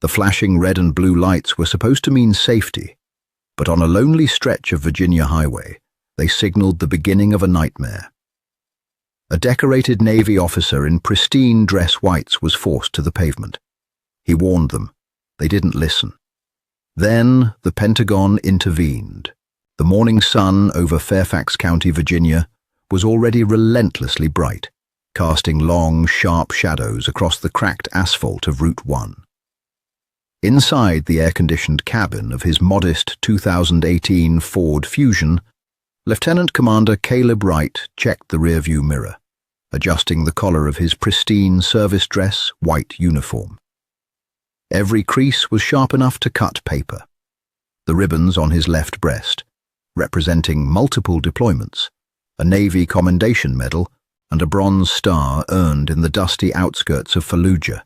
The flashing red and blue lights were supposed to mean safety, but on a lonely stretch of Virginia highway, they signaled the beginning of a nightmare. A decorated Navy officer in pristine dress whites was forced to the pavement. He warned them. They didn't listen. Then the Pentagon intervened. The morning sun over Fairfax County, Virginia, was already relentlessly bright, casting long, sharp shadows across the cracked asphalt of Route 1. Inside the air-conditioned cabin of his modest 2018 Ford Fusion, Lieutenant Commander Caleb Wright checked the rearview mirror, adjusting the collar of his pristine service dress white uniform. Every crease was sharp enough to cut paper. The ribbons on his left breast, representing multiple deployments, a Navy Commendation Medal, and a Bronze Star earned in the dusty outskirts of Fallujah,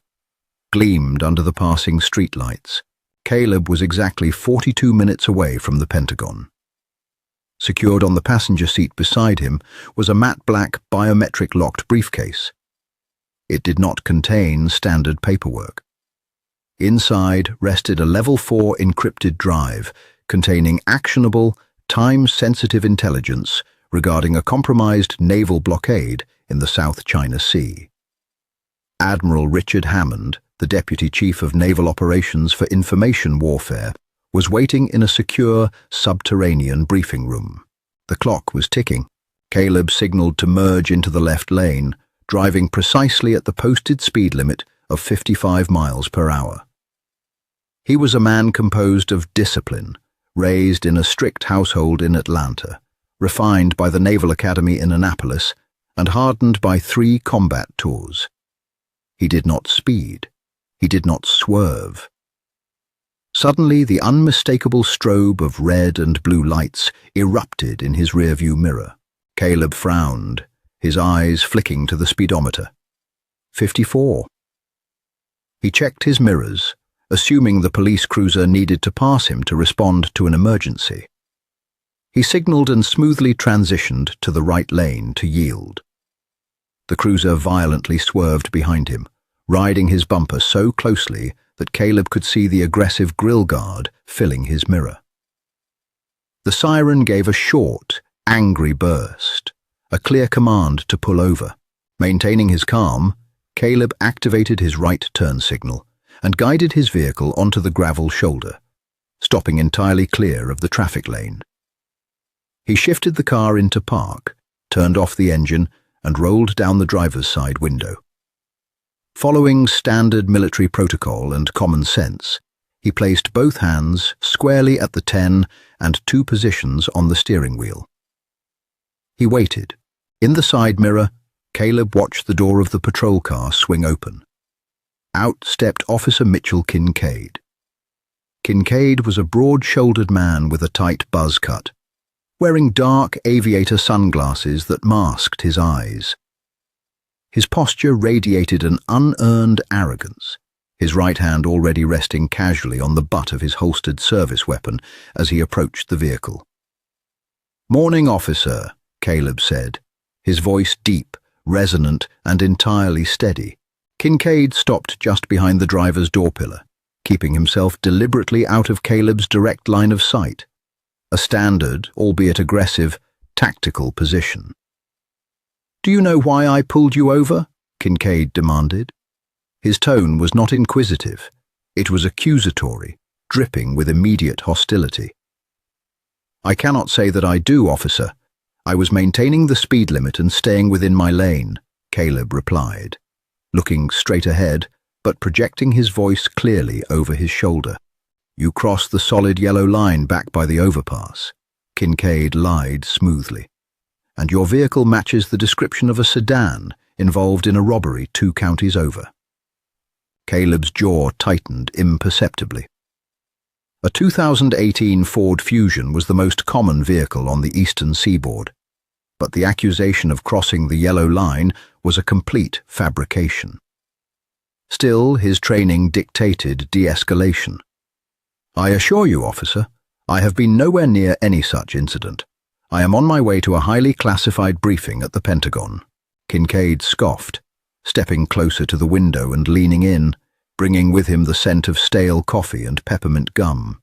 gleamed under the passing streetlights. Caleb was exactly 42 minutes away from the Pentagon. Secured on the passenger seat beside him was a matte black biometric locked briefcase. It did not contain standard paperwork. Inside rested a level 4 encrypted drive containing actionable, time-sensitive intelligence regarding a compromised naval blockade in the South China Sea. Admiral Richard Hammond, the Deputy Chief of Naval Operations for Information Warfare, was waiting in a secure, subterranean briefing room. The clock was ticking. Caleb signaled to merge into the left lane, driving precisely at the posted speed limit of 55 miles per hour. He was a man composed of discipline, raised in a strict household in Atlanta, refined by the Naval Academy in Annapolis, and hardened by 3 combat tours. He did not speed. He did not swerve. Suddenly, the unmistakable strobe of red and blue lights erupted in his rearview mirror. Caleb frowned, his eyes flicking to the speedometer. 54. He checked his mirrors, assuming the police cruiser needed to pass him to respond to an emergency. He signaled and smoothly transitioned to the right lane to yield. The cruiser violently swerved behind him, riding his bumper so closely that Caleb could see the aggressive grille guard filling his mirror. The siren gave a short, angry burst, a clear command to pull over. Maintaining his calm, Caleb activated his right turn signal and guided his vehicle onto the gravel shoulder, stopping entirely clear of the traffic lane. He shifted the car into park, turned off the engine, and rolled down the driver's side window. Following standard military protocol and common sense, he placed both hands squarely at the 10 and 2 positions on the steering wheel. He waited. In the side mirror, Caleb watched the door of the patrol car swing open. Out stepped Officer Mitchell Kincaid. Kincaid was a broad-shouldered man with a tight buzz cut, wearing dark aviator sunglasses that masked his eyes. His posture radiated an unearned arrogance, his right hand already resting casually on the butt of his holstered service weapon as he approached the vehicle. "Morning, officer," Caleb said, his voice deep, resonant, and entirely steady. Kincaid stopped just behind the driver's door pillar, keeping himself deliberately out of Caleb's direct line of sight. A standard, albeit aggressive, tactical position. "Do you know why I pulled you over?" Kincaid demanded. His tone was not inquisitive. It was accusatory, dripping with immediate hostility. "I cannot say that I do, officer. I was maintaining the speed limit and staying within my lane," Caleb replied, looking straight ahead, but projecting his voice clearly over his shoulder. "You crossed the solid yellow line back by the overpass," Kincaid lied smoothly. "And your vehicle matches the description of a sedan involved in a robbery 2 counties over." Caleb's jaw tightened imperceptibly. A 2018 Ford Fusion was the most common vehicle on the eastern seaboard, but the accusation of crossing the yellow line was a complete fabrication. Still, his training dictated de-escalation. "I assure you, officer, I have been nowhere near any such incident. I am on my way to a highly classified briefing at the Pentagon." Kincaid scoffed, stepping closer to the window and leaning in, bringing with him the scent of stale coffee and peppermint gum.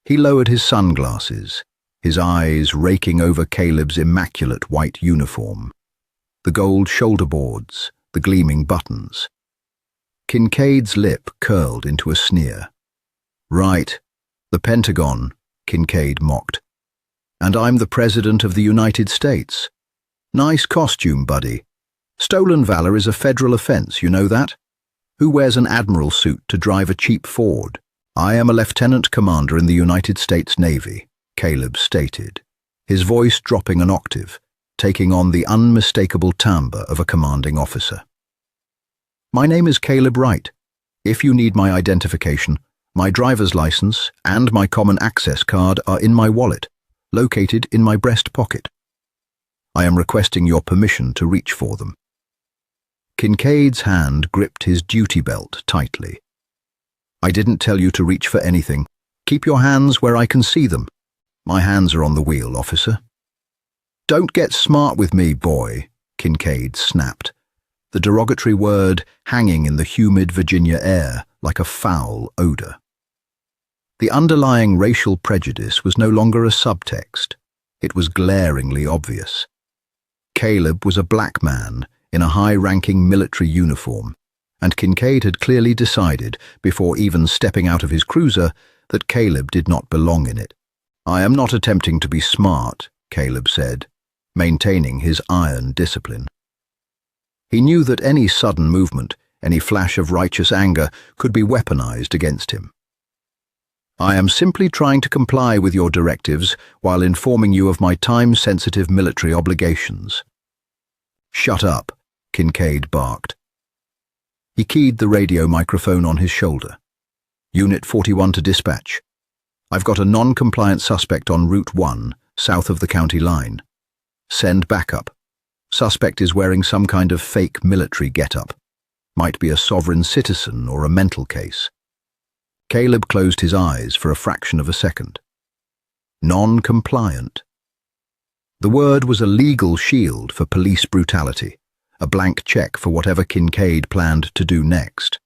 He lowered his sunglasses, his eyes raking over Caleb's immaculate white uniform, the gold shoulder boards, the gleaming buttons. Kincaid's lip curled into a sneer. "Right, the Pentagon," Kincaid mocked. "And I'm the President of the United States. Nice costume, buddy. Stolen valor is a federal offense, you know that? Who wears an admiral suit to drive a cheap Ford?" "I am a lieutenant commander in the United States Navy," Caleb stated, his voice dropping an octave, taking on the unmistakable timbre of a commanding officer. "My name is Caleb Wright. If you need my identification, my driver's license and my common access card are in my wallet, located in my breast pocket. I am requesting your permission to reach for them." Kincaid's hand gripped his duty belt tightly. "I didn't tell you to reach for anything. Keep your hands where I can see them. My hands are on the wheel, officer." "Don't get smart with me, boy," Kincaid snapped, the derogatory word hanging in the humid Virginia air like a foul odor. The underlying racial prejudice was no longer a subtext. It was glaringly obvious. Caleb was a black man in a high-ranking military uniform, and Kincaid had clearly decided, before even stepping out of his cruiser, that Caleb did not belong in it. "I am not attempting to be smart," Caleb said, maintaining his iron discipline. He knew that any sudden movement, any flash of righteous anger, could be weaponized against him. "I am simply trying to comply with your directives while informing you of my time-sensitive military obligations." "Shut up," Kincaid barked. He keyed the radio microphone on his shoulder. "Unit 41 to dispatch. I've got a non-compliant suspect on Route 1, south of the county line. Send backup. Suspect is wearing some kind of fake military get-up. Might be a sovereign citizen or a mental case." Caleb closed his eyes for a fraction of a second. Non-compliant. The word was a legal shield for police brutality, a blank check for whatever Kincaid planned to do next.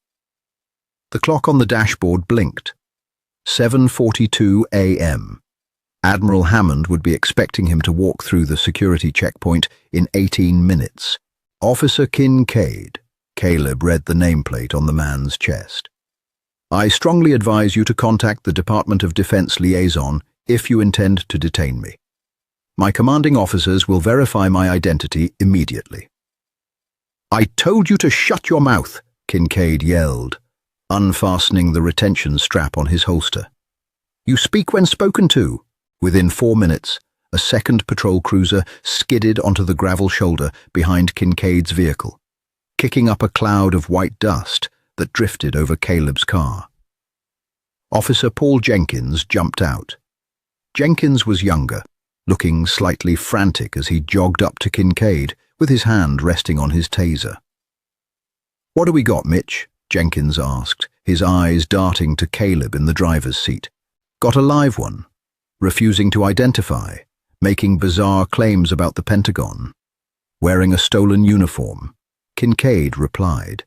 The clock on the dashboard blinked. 7:42 a.m. Admiral Hammond would be expecting him to walk through the security checkpoint in 18 minutes. "Officer Kincaid," Caleb read the nameplate on the man's chest. "I strongly advise you to contact the Department of Defense liaison if you intend to detain me. My commanding officers will verify my identity immediately." "I told you to shut your mouth," Kincaid yelled, unfastening the retention strap on his holster. "You speak when spoken to." Within 4 minutes, a second patrol cruiser skidded onto the gravel shoulder behind Kincaid's vehicle, kicking up a cloud of white dust that drifted over Caleb's car. Officer Paul Jenkins jumped out. Jenkins was younger, looking slightly frantic as he jogged up to Kincaid, with his hand resting on his taser. "What do we got, Mitch?" Jenkins asked, his eyes darting to Caleb in the driver's seat. "Got a live one. Refusing to identify, making bizarre claims about the Pentagon. Wearing a stolen uniform," Kincaid replied,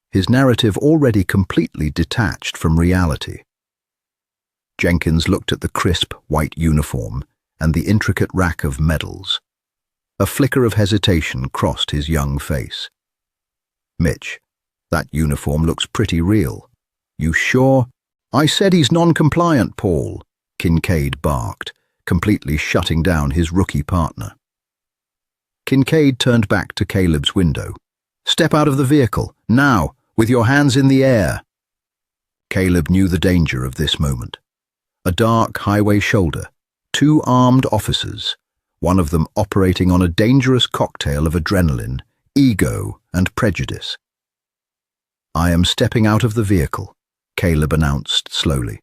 his narrative already completely detached from reality. Jenkins looked at the crisp white uniform and the intricate rack of medals. A flicker of hesitation crossed his young face. "Mitch, that uniform looks pretty real. You sure?" "I said he's non-compliant, Paul," Kincaid barked, completely shutting down his rookie partner. Kincaid turned back to Caleb's window. "Step out of the vehicle, now, with your hands in the air." Caleb knew the danger of this moment. A dark highway shoulder, 2 armed officers, one of them operating on a dangerous cocktail of adrenaline, ego, and prejudice. "I am stepping out of the vehicle," Caleb announced slowly.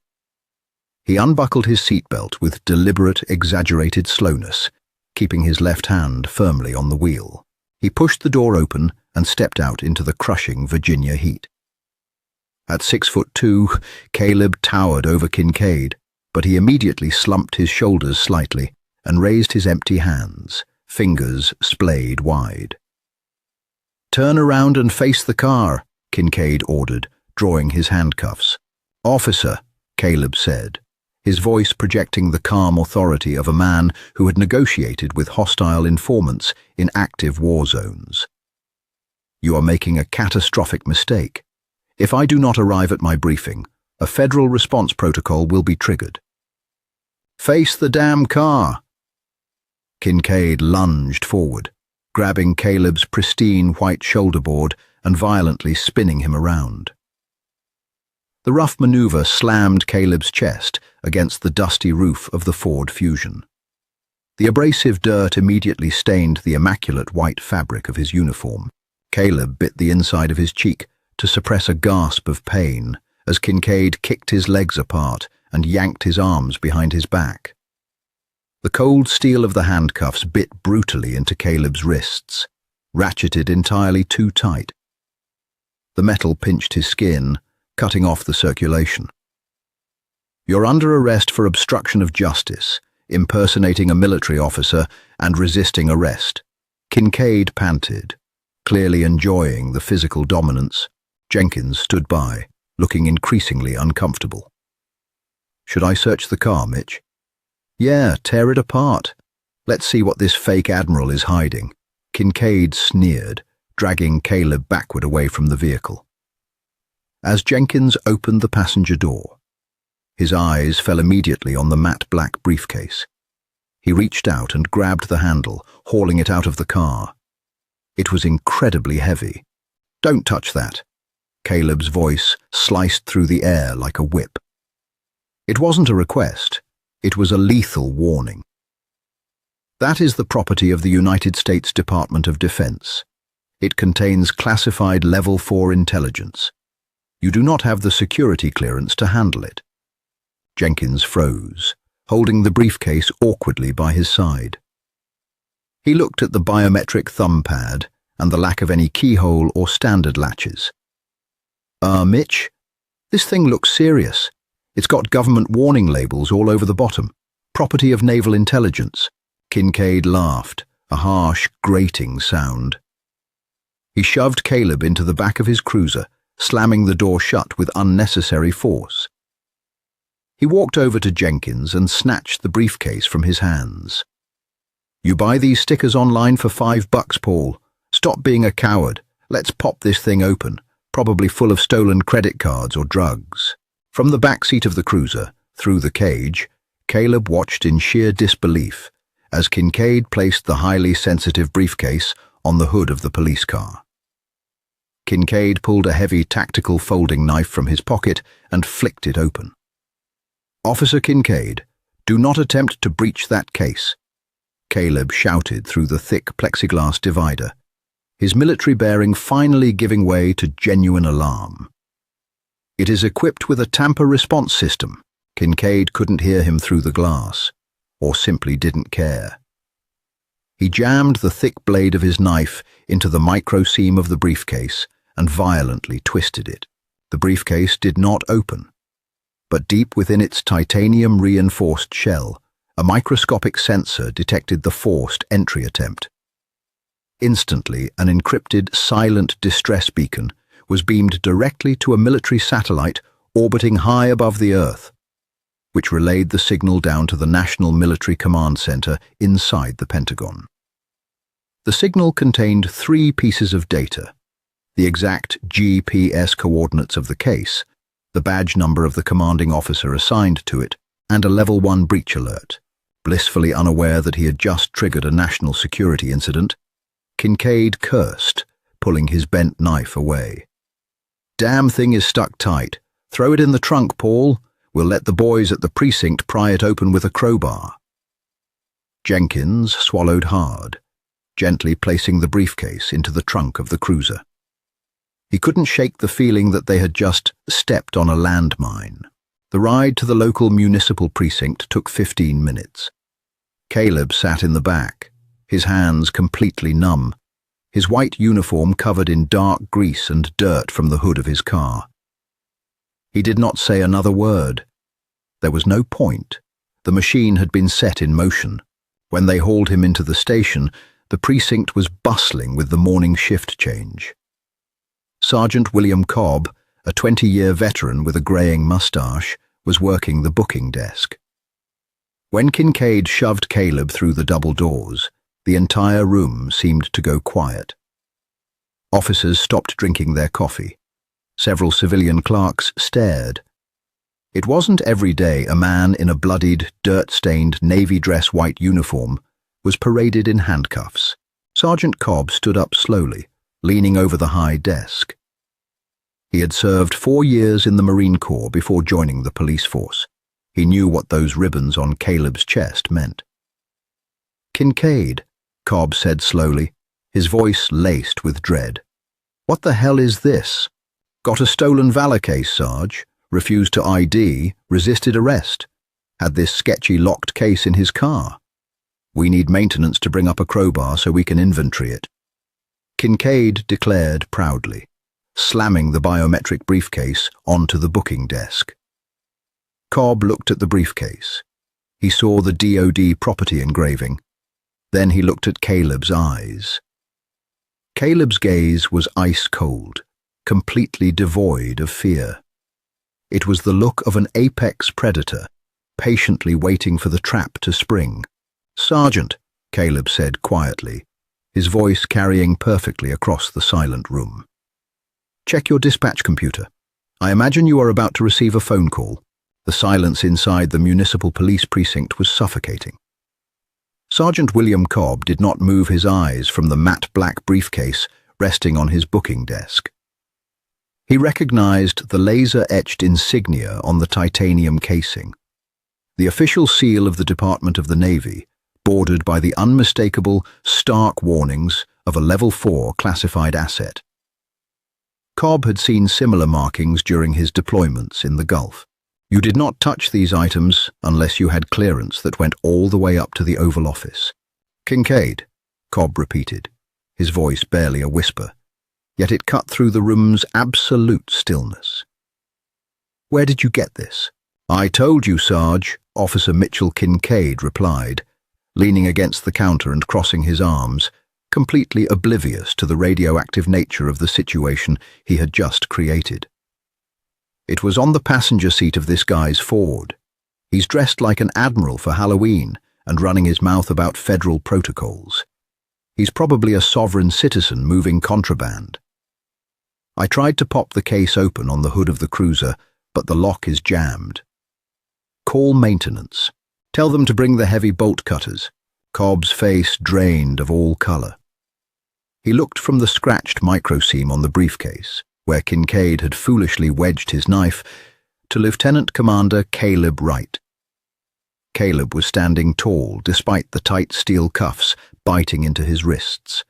He unbuckled his seatbelt with deliberate, exaggerated slowness, keeping his left hand firmly on the wheel. He pushed the door open and stepped out into the crushing Virginia heat. At 6'2", Caleb towered over Kincaid, but he immediately slumped his shoulders slightly and raised his empty hands, fingers splayed wide. "Turn around and face the car," Kincaid ordered, drawing his handcuffs. "Officer," Caleb said, his voice projecting the calm authority of a man who had negotiated with hostile informants in active war zones. "You are making a catastrophic mistake. If I do not arrive at my briefing, a federal response protocol will be triggered." "Face the damn car!" Kincaid lunged forward, grabbing Caleb's pristine white shoulder board and violently spinning him around. The rough maneuver slammed Caleb's chest against the dusty roof of the Ford Fusion. The abrasive dirt immediately stained the immaculate white fabric of his uniform. Caleb bit the inside of his cheek to suppress a gasp of pain as Kincaid kicked his legs apart and yanked his arms behind his back. The cold steel of the handcuffs bit brutally into Caleb's wrists, ratcheted entirely too tight. The metal pinched his skin, cutting off the circulation. "You're under arrest for obstruction of justice, impersonating a military officer, and resisting arrest," Kincaid panted, clearly enjoying the physical dominance. Jenkins stood by, looking increasingly uncomfortable. "Should I search the car, Mitch?" "Yeah, tear it apart. Let's see what this fake admiral is hiding," Kincaid sneered, dragging Caleb backward away from the vehicle. As Jenkins opened the passenger door, his eyes fell immediately on the matte black briefcase. He reached out and grabbed the handle, hauling it out of the car. It was incredibly heavy. "Don't touch that." Caleb's voice sliced through the air like a whip. It wasn't a request, it was a lethal warning. "That is the property of the United States Department of Defense. It contains classified Level 4 intelligence. You do not have the security clearance to handle it." Jenkins froze, holding the briefcase awkwardly by his side. He looked at the biometric thumb pad and the lack of any keyhole or standard latches. Mitch, this thing looks serious. It's got government warning labels all over the bottom. Property of naval intelligence." Kincaid laughed, a harsh, grating sound. He shoved Caleb into the back of his cruiser, slamming the door shut with unnecessary force. He walked over to Jenkins and snatched the briefcase from his hands. "You buy these stickers online for $5, Paul. Stop being a coward. Let's pop this thing open, probably full of stolen credit cards or drugs." From the back seat of the cruiser, through the cage, Caleb watched in sheer disbelief as Kincaid placed the highly sensitive briefcase on the hood of the police car. Kincaid pulled a heavy tactical folding knife from his pocket and flicked it open. "Officer Kincaid, do not attempt to breach that case," Caleb shouted through the thick plexiglass divider, his military bearing finally giving way to genuine alarm. "It is equipped with a tamper response system." Kincaid couldn't hear him through the glass, or simply didn't care. He jammed the thick blade of his knife into the micro-seam of the briefcase and violently twisted it. The briefcase did not open, but deep within its titanium-reinforced shell, a microscopic sensor detected the forced entry attempt. Instantly, an encrypted, silent distress beacon was beamed directly to a military satellite orbiting high above the Earth, which relayed the signal down to the National Military Command Center inside the Pentagon. The signal contained 3 pieces of data: the exact GPS coordinates of the case, the badge number of the commanding officer assigned to it, and a Level 1 breach alert. Blissfully unaware that he had just triggered a national security incident, Kincaid cursed, pulling his bent knife away. "Damn thing is stuck tight. Throw it in the trunk, Paul. We'll let the boys at the precinct pry it open with a crowbar." Jenkins swallowed hard, gently placing the briefcase into the trunk of the cruiser. He couldn't shake the feeling that they had just stepped on a landmine. The ride to the local municipal precinct took 15 minutes. Caleb sat in the back, his hands completely numb, his white uniform covered in dark grease and dirt from the hood of his car. He did not say another word. There was no point. The machine had been set in motion. When they hauled him into the station, the precinct was bustling with the morning shift change. Sergeant William Cobb, a 20-year veteran with a greying mustache, was working the booking desk. When Kincaid shoved Caleb through the double doors, the entire room seemed to go quiet. Officers stopped drinking their coffee. Several civilian clerks stared. It wasn't every day a man in a bloodied, dirt-stained navy dress white uniform was paraded in handcuffs. Sergeant Cobb stood up slowly, leaning over the high desk. He had served 4 years in the Marine Corps before joining the police force. He knew what those ribbons on Caleb's chest meant. "Kincaid," Cobb said slowly, his voice laced with dread. "What the hell is this? Got a stolen valor case, Sarge. Refused to ID, resisted arrest. Had this sketchy locked case in his car. We need maintenance to bring up a crowbar so we can inventory it," Kincaid declared proudly, slamming the biometric briefcase onto the booking desk. Cobb looked at the briefcase. He saw the DoD property engraving. Then he looked at Caleb's eyes. Caleb's gaze was ice cold, completely devoid of fear. It was the look of an apex predator, patiently waiting for the trap to spring. "Sergeant," Caleb said quietly, his voice carrying perfectly across the silent room. "Check your dispatch computer. I imagine you are about to receive a phone call." The silence inside the municipal police precinct was suffocating. Sergeant William Cobb did not move his eyes from the matte black briefcase resting on his booking desk. He recognized the laser-etched insignia on the titanium casing, the official seal of the Department of the Navy, bordered by the unmistakable, stark warnings of a Level 4 classified asset. Cobb had seen similar markings during his deployments in the Gulf. You did not touch these items unless you had clearance that went all the way up to the Oval Office. "Kincaid," Cobb repeated, his voice barely a whisper, yet it cut through the room's absolute stillness. "Where did you get this?" "I told you, Sarge," Officer Mitchell Kincaid replied, leaning against the counter and crossing his arms, completely oblivious to the radioactive nature of the situation he had just created. "It was on the passenger seat of this guy's Ford. He's dressed like an admiral for Halloween and running his mouth about federal protocols. He's probably a sovereign citizen moving contraband. I tried to pop the case open on the hood of the cruiser, but the lock is jammed. Call maintenance. Tell them to bring the heavy bolt cutters." Cobb's face drained of all color. He looked from the scratched microseam on the briefcase, where Kincaid had foolishly wedged his knife, to Lieutenant Commander Caleb Wright. Caleb was standing tall despite the tight steel cuffs biting into his wrists,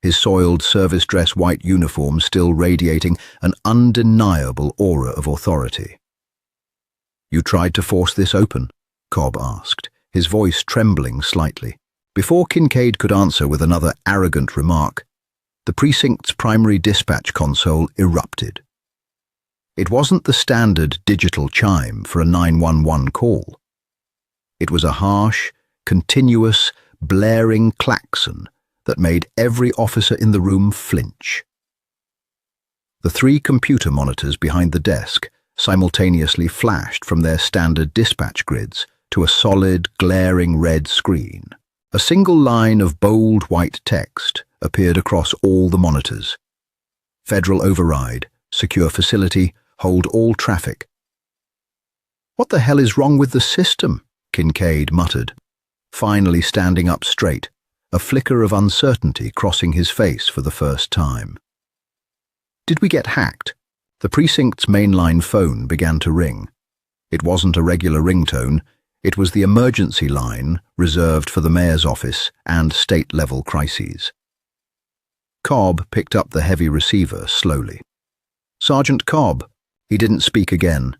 his soiled service dress white uniform still radiating an undeniable aura of authority. "You tried to force this open?" Cobb asked, his voice trembling slightly. Before Kincaid could answer with another arrogant remark, the precinct's primary dispatch console erupted. It wasn't the standard digital chime for a 911 call. It was a harsh, continuous, blaring klaxon that made every officer in the room flinch. The 3 computer monitors behind the desk simultaneously flashed from their standard dispatch grids to a solid, glaring red screen. A single line of bold white text appeared across all the monitors. "Federal override, secure facility, hold all traffic." "What the hell is wrong with the system?" Kincaid muttered, finally standing up straight, a flicker of uncertainty crossing his face for the first time. "Did we get hacked?" The precinct's mainline phone began to ring. It wasn't a regular ringtone. It was the emergency line reserved for the mayor's office and state-level crises. Cobb picked up the heavy receiver slowly. "Sergeant Cobb." He didn't speak again.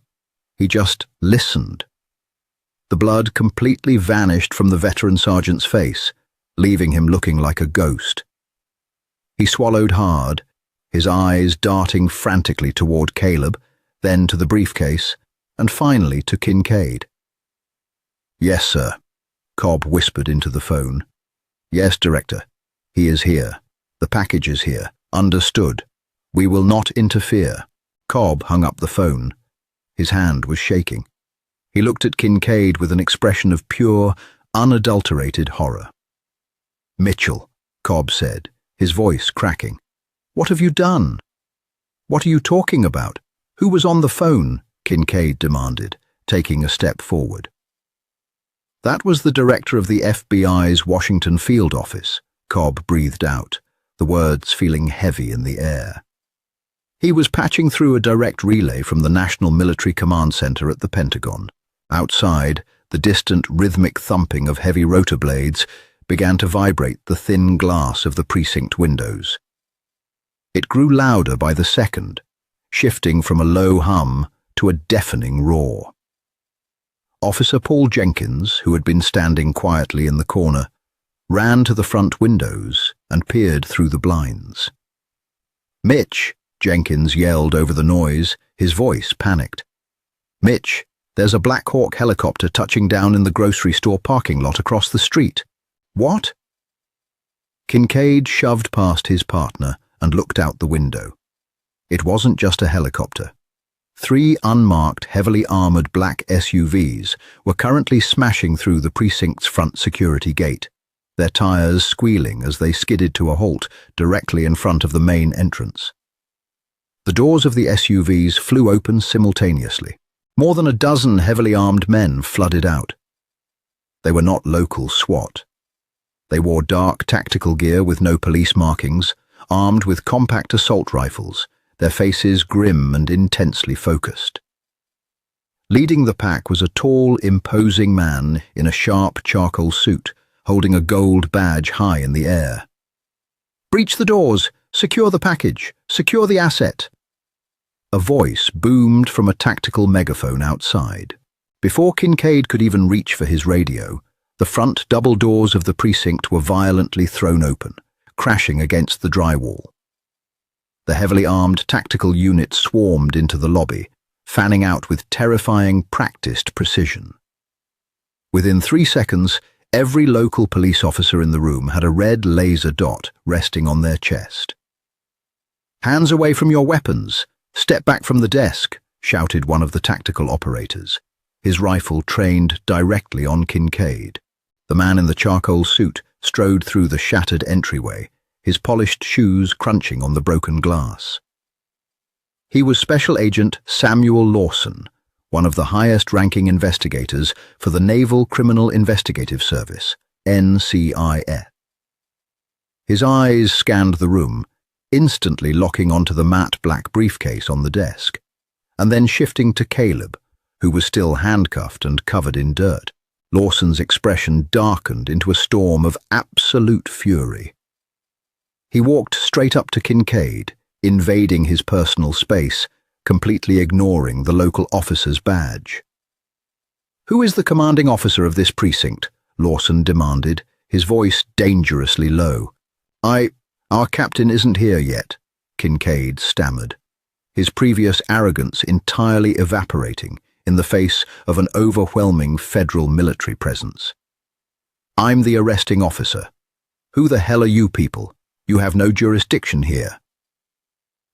He just listened. The blood completely vanished from the veteran sergeant's face, leaving him looking like a ghost. He swallowed hard, his eyes darting frantically toward Caleb, then to the briefcase, and finally to Kincaid. "Yes, sir," Cobb whispered into the phone. "Yes, Director. He is here. The package is here. Understood. We will not interfere. Cobb hung up the phone. His hand was shaking. He looked at Kincaid with an expression of pure, unadulterated horror. "Mitchell," Cobb said, his voice cracking. "What have you done? What are you talking about? Who was on the phone?" Kincaid demanded, taking a step forward. "That was the director of the FBI's Washington field office," Cobb breathed out, the words feeling heavy in the air. "He was patching through a direct relay from the National Military Command Center at the Pentagon. Outside, the distant rhythmic thumping of heavy rotor blades began to vibrate the thin glass of the precinct windows. It grew louder by the second, shifting from a low hum to a deafening roar. Officer Paul Jenkins, who had been standing quietly in the corner, ran to the front windows and peered through the blinds. "Mitch!" Jenkins yelled over the noise, his voice panicked. "Mitch, there's a Black Hawk helicopter touching down in the grocery store parking lot across the street." "What?" Kincaid shoved past his partner and looked out the window. It wasn't just a helicopter. 3 unmarked, heavily armored black SUVs were currently smashing through the precinct's front security gate, their tires squealing as they skidded to a halt directly in front of the main entrance. The doors of the SUVs flew open simultaneously. More than a dozen heavily armed men flooded out. They were not local SWAT. They wore dark tactical gear with no police markings, armed with compact assault rifles, their faces grim and intensely focused. Leading the pack was a tall, imposing man in a sharp charcoal suit, holding a gold badge high in the air. "Breach the doors! Secure the package! Secure the asset!" A voice boomed from a tactical megaphone outside. Before Kincaid could even reach for his radio, the front double doors of the precinct were violently thrown open, crashing against the drywall. The heavily armed tactical unit swarmed into the lobby, fanning out with terrifying, practiced precision. Within 3 seconds, every local police officer in the room had a red laser dot resting on their chest. "Hands away from your weapons! Step back from the desk!" shouted one of the tactical operators, his rifle trained directly on Kincaid. The man in the charcoal suit strode through the shattered entryway, his polished shoes crunching on the broken glass. He was Special Agent Samuel Lawson, one of the highest-ranking investigators for the Naval Criminal Investigative Service, NCIS. His eyes scanned the room, instantly locking onto the matte black briefcase on the desk, and then shifting to Caleb, who was still handcuffed and covered in dirt. Lawson's expression darkened into a storm of absolute fury. He walked straight up to Kincaid, invading his personal space, completely ignoring the local officer's badge. "Who is the commanding officer of this precinct?" Lawson demanded, his voice dangerously low. Our captain isn't here yet," Kincaid stammered, his previous arrogance entirely evaporating in the face of an overwhelming federal military presence. "I'm the arresting officer. Who the hell are you people? You have no jurisdiction here."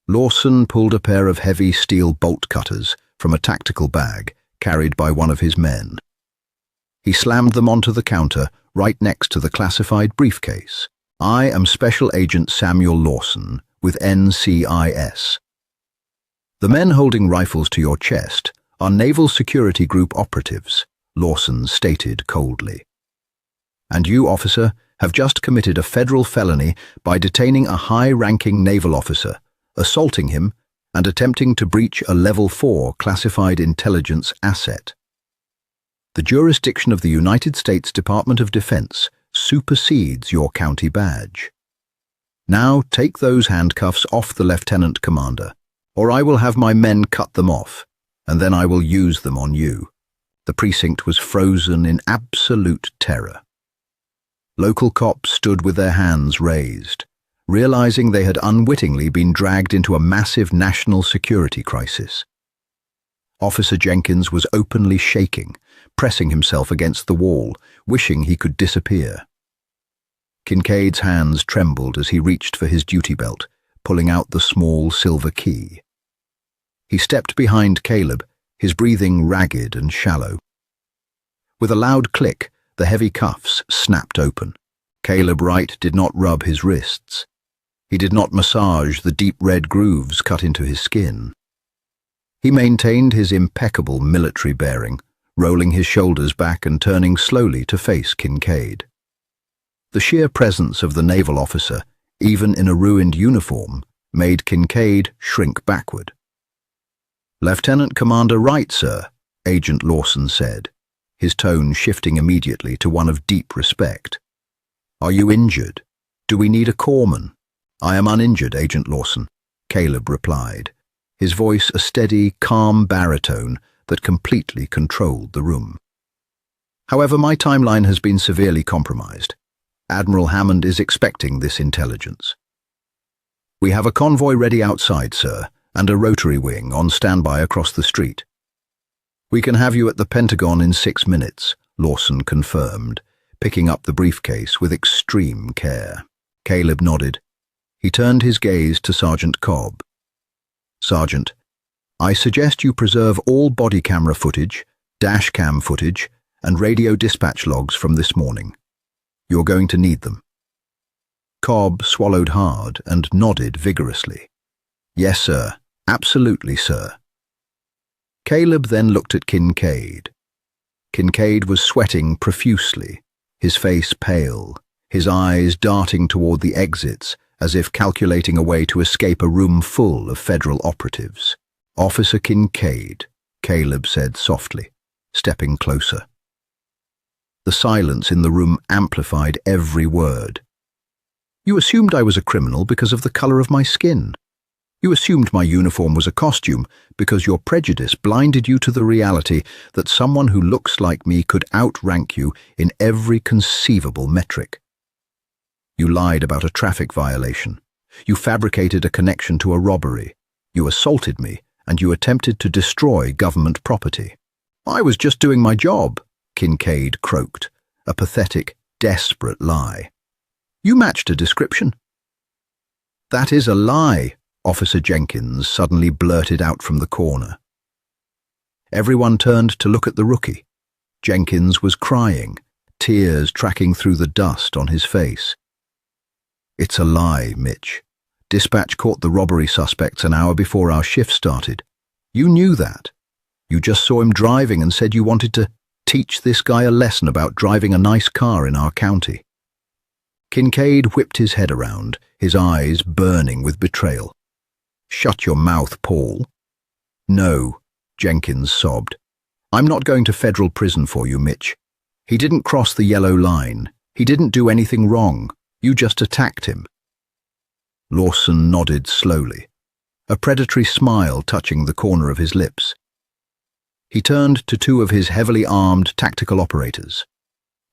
Lawson pulled a pair of heavy steel bolt cutters from a tactical bag carried by one of his men. He slammed them onto the counter right next to the classified briefcase. "I am Special Agent Samuel Lawson with NCIS. The men holding rifles to your chest are Naval Security Group operatives," Lawson stated coldly. "And you, officer, have just committed a federal felony by detaining a high-ranking naval officer, assaulting him, and attempting to breach a Level 4 classified intelligence asset. The jurisdiction of the United States Department of Defense supersedes your county badge. Now take those handcuffs off the lieutenant commander, or I will have my men cut them off, and then I will use them on you." The precinct was frozen in absolute terror. Local cops stood with their hands raised, realizing they had unwittingly been dragged into a massive national security crisis. Officer Jenkins was openly shaking, pressing himself against the wall, wishing he could disappear. Kincaid's hands trembled as he reached for his duty belt, pulling out the small silver key. He stepped behind Caleb, his breathing ragged and shallow. With a loud click, the heavy cuffs snapped open. Caleb Wright did not rub his wrists. He did not massage the deep red grooves cut into his skin. He maintained his impeccable military bearing, rolling his shoulders back and turning slowly to face Kincaid. The sheer presence of the naval officer, even in a ruined uniform, made Kincaid shrink backward. "Lieutenant Commander Wright, sir," Agent Lawson said, his tone shifting immediately to one of deep respect. "Are you injured? Do we need a corpsman?" "I am uninjured, Agent Lawson," Caleb replied, his voice a steady, calm baritone that completely controlled the room. "However, my timeline has been severely compromised. Admiral Hammond is expecting this intelligence. We have a convoy ready outside, sir, and a rotary wing on standby across the street." "We can have you at the Pentagon in 6 minutes," Lawson confirmed, picking up the briefcase with extreme care. Caleb nodded. He turned his gaze to Sergeant Cobb. "Sergeant, I suggest you preserve all body camera footage, dash cam footage, and radio dispatch logs from this morning. You're going to need them." Cobb swallowed hard and nodded vigorously. "Yes, sir. Absolutely, sir." Caleb then looked at Kincaid. Kincaid was sweating profusely, his face pale, his eyes darting toward the exits as if calculating a way to escape a room full of federal operatives. "Officer Kincaid," Caleb said softly, stepping closer. The silence in the room amplified every word. "You assumed I was a criminal because of the color of my skin. You assumed my uniform was a costume because your prejudice blinded you to the reality that someone who looks like me could outrank you in every conceivable metric. You lied about a traffic violation. You fabricated a connection to a robbery. You assaulted me, and you attempted to destroy government property." "I was just doing my job," Kincaid croaked, a pathetic, desperate lie. "You matched a description." "That is a lie," Officer Jenkins suddenly blurted out from the corner. Everyone turned to look at the rookie. Jenkins was crying, tears tracking through the dust on his face. "It's a lie, Mitch. Dispatch caught the robbery suspects an hour before our shift started. You knew that. You just saw him driving and said you wanted to teach this guy a lesson about driving a nice car in our county." Kincaid whipped his head around, his eyes burning with betrayal. "Shut your mouth, Paul." "No," Jenkins sobbed. "I'm not going to federal prison for you, Mitch. He didn't cross the yellow line. He didn't do anything wrong. You just attacked him." Lawson nodded slowly, a predatory smile touching the corner of his lips. He turned to 2 of his heavily armed tactical operators.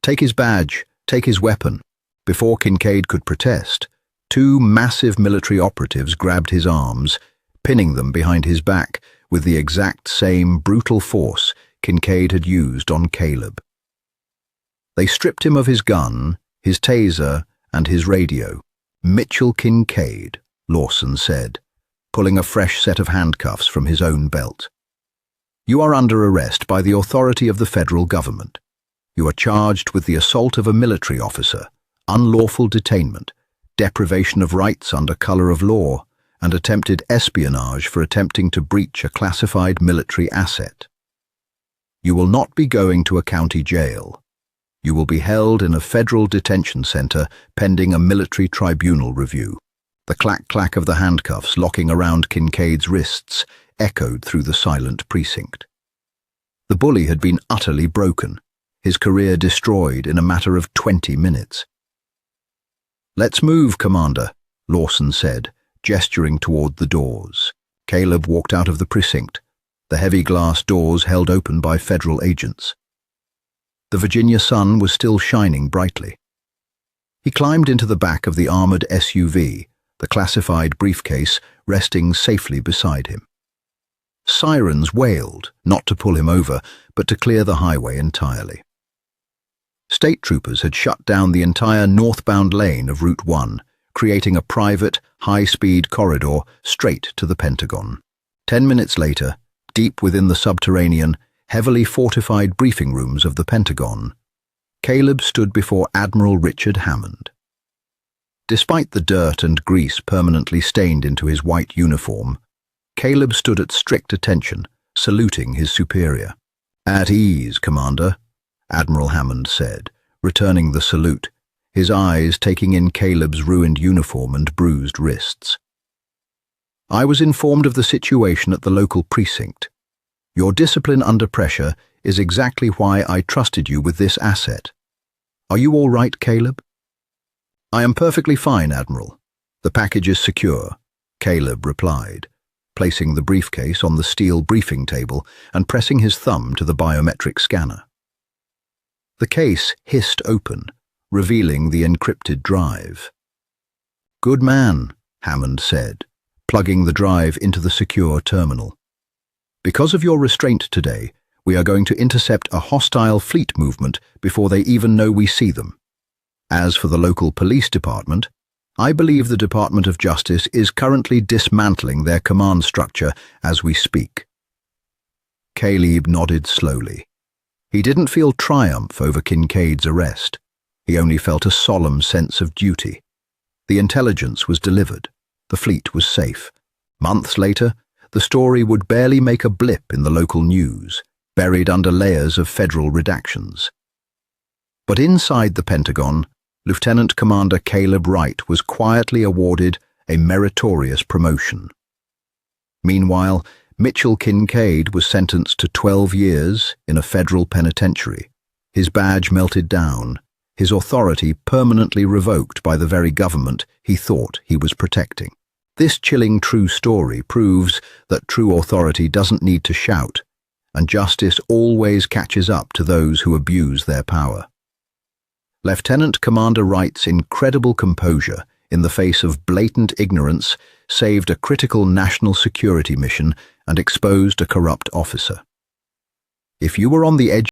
"Take his badge, take his weapon." Before Kincaid could protest, 2 massive military operatives grabbed his arms, pinning them behind his back with the exact same brutal force Kincaid had used on Caleb. They stripped him of his gun, his taser, and his radio. "Mitchell Kincaid," Lawson said, pulling a fresh set of handcuffs from his own belt. "You are under arrest by the authority of the federal government. You are charged with the assault of a military officer, unlawful detainment, deprivation of rights under color of law, and attempted espionage for attempting to breach a classified military asset. You will not be going to a county jail. You will be held in a federal detention center pending a military tribunal review." The clack-clack of the handcuffs locking around Kincaid's wrists echoed through the silent precinct. The bully had been utterly broken, his career destroyed in a matter of 20 minutes. "Let's move, Commander," Lawson said, gesturing toward the doors. Caleb walked out of the precinct, the heavy glass doors held open by federal agents. The Virginia sun was still shining brightly. He climbed into the back of the armored SUV, the classified briefcase resting safely beside him. Sirens wailed, not to pull him over, but to clear the highway entirely. State troopers had shut down the entire northbound lane of Route 1, creating a private, high-speed corridor straight to the Pentagon. 10 minutes later, deep within the subterranean, heavily fortified briefing rooms of the Pentagon, Caleb stood before Admiral Richard Hammond. Despite the dirt and grease permanently stained into his white uniform, Caleb stood at strict attention, saluting his superior. "At ease, Commander," Admiral Hammond said, returning the salute, his eyes taking in Caleb's ruined uniform and bruised wrists. "I was informed of the situation at the local precinct. Your discipline under pressure is exactly why I trusted you with this asset. Are you all right, Caleb?" "I am perfectly fine, Admiral. The package is secure," Caleb replied, placing the briefcase on the steel briefing table and pressing his thumb to the biometric scanner. The case hissed open, revealing the encrypted drive. "Good man," Hammond said, plugging the drive into the secure terminal. "Because of your restraint today, we are going to intercept a hostile fleet movement before they even know we see them. As for the local police department, I believe the Department of Justice is currently dismantling their command structure as we speak." Caleb nodded slowly. He didn't feel triumph over Kincaid's arrest. He only felt a solemn sense of duty. The intelligence was delivered. The fleet was safe. Months later, the story would barely make a blip in the local news, buried under layers of federal redactions. But inside the Pentagon, Lieutenant Commander Caleb Wright was quietly awarded a meritorious promotion. Meanwhile, Mitchell Kincaid was sentenced to 12 years in a federal penitentiary. His badge melted down, his authority permanently revoked by the very government he thought he was protecting. This chilling true story proves that true authority doesn't need to shout, and justice always catches up to those who abuse their power. Lieutenant Commander Wright's incredible composure in the face of blatant ignorance saved a critical national security mission and exposed a corrupt officer. If you were on the edge